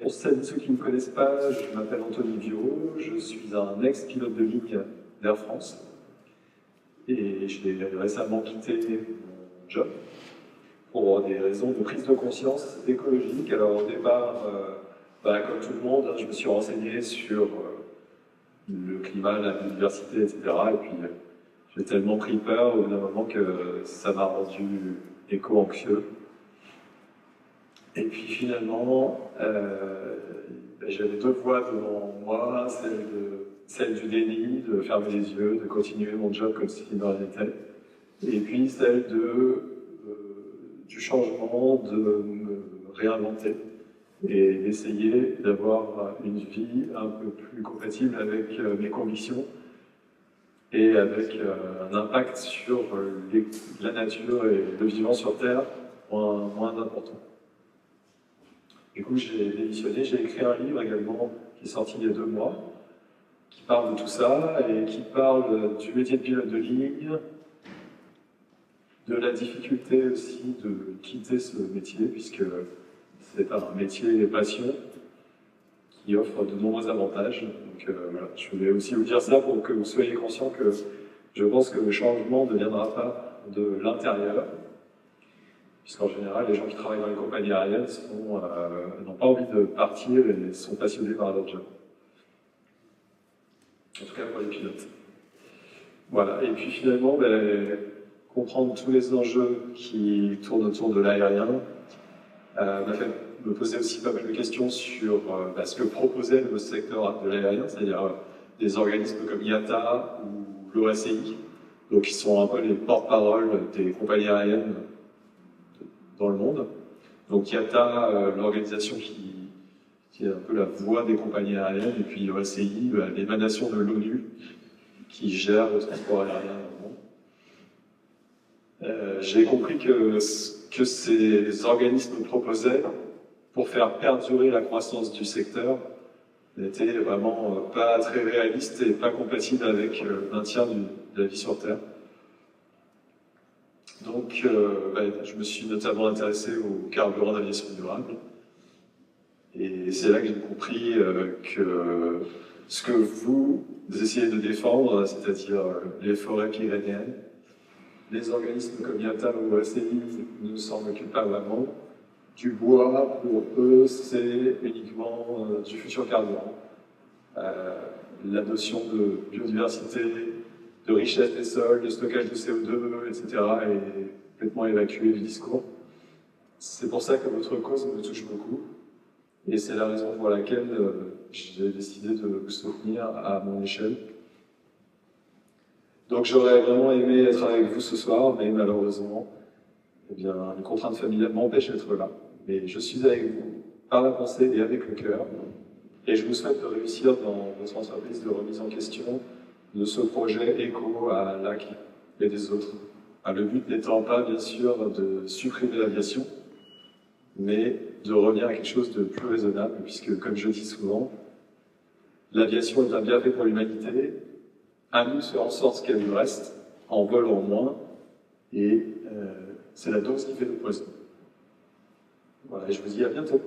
pour celles et ceux qui ne me connaissent pas, je m'appelle Anthony Viau, je suis un ex-pilote de ligne d'Air France et j'ai récemment quitté mon job pour des raisons de prise de conscience écologique. Alors au départ, comme tout le monde, je me suis renseigné sur le climat, la biodiversité, etc. Et puis j'ai tellement pris peur au bout d'un moment que ça m'a rendu éco-anxieux. Et puis finalement, j'avais deux voies devant moi, celle du déni, de fermer les yeux, de continuer mon job comme si de rien n'était, et puis celle du changement, de me réinventer et d'essayer d'avoir une vie un peu plus compatible avec mes convictions et avec un impact sur la nature et le vivant sur Terre moins important. Du coup, j'ai démissionné, j'ai écrit un livre également qui est sorti il y a 2 mois, qui parle de tout ça et qui parle du métier de pilote de ligne, de la difficulté aussi de quitter ce métier, puisque c'est un métier passion qui offre de nombreux avantages. Donc voilà, je voulais aussi vous dire ça pour que vous soyez conscients que je pense que le changement ne viendra pas de l'intérieur, puisqu'en général, les gens qui travaillent dans les compagnies aériennes n'ont pas envie de partir et sont passionnés par leur job. En tout cas pour les pilotes. Voilà, et puis finalement, comprendre tous les enjeux qui tournent autour de l'aérien m'a fait me poser aussi pas mal de questions sur ce que proposait le secteur de l'aérien, c'est-à-dire des organismes comme IATA ou l'OACI, donc qui sont un peu les porte-parole des compagnies aériennes dans le monde. Donc IATA, l'organisation qui est un peu la voix des compagnies aériennes, et puis l'OACI, l'émanation de l'ONU, qui gère le transport aérien dans le monde. J'ai compris que ce que ces organismes proposaient pour faire perdurer la croissance du secteur n'était vraiment pas très réaliste et pas compatible avec le maintien de la vie sur Terre. Donc, je me suis notamment intéressé au carburant d'aviation durable. Et c'est là que j'ai compris que ce que vous essayez de défendre, c'est-à-dire les forêts pyrénéennes, les organismes comme IATA ou OACI ne s'en occupent pas vraiment. Du bois, pour eux, c'est uniquement du futur carburant. La notion de biodiversité, de richesse des sols, de stockage de CO2, etc. est complètement évacuée du discours. C'est pour ça que votre cause me touche beaucoup. Et c'est la raison pour laquelle j'ai décidé de vous soutenir à mon échelle. Donc j'aurais vraiment aimé être avec vous ce soir, mais malheureusement, une contrainte familiale m'empêche d'être là. Mais je suis avec vous, par la pensée et avec le cœur. Et je vous souhaite de réussir dans votre entreprise de remise en question de ce projet éco à l'AC et des autres. Le but n'étant pas, bien sûr, de supprimer l'aviation, mais de revenir à quelque chose de plus raisonnable, puisque, comme je dis souvent, l'aviation est un bienfait pour l'humanité. À nous de faire en sorte qu'elle nous reste, en volant moins, et c'est la dose qui fait le poison. Voilà, et je vous dis à bientôt.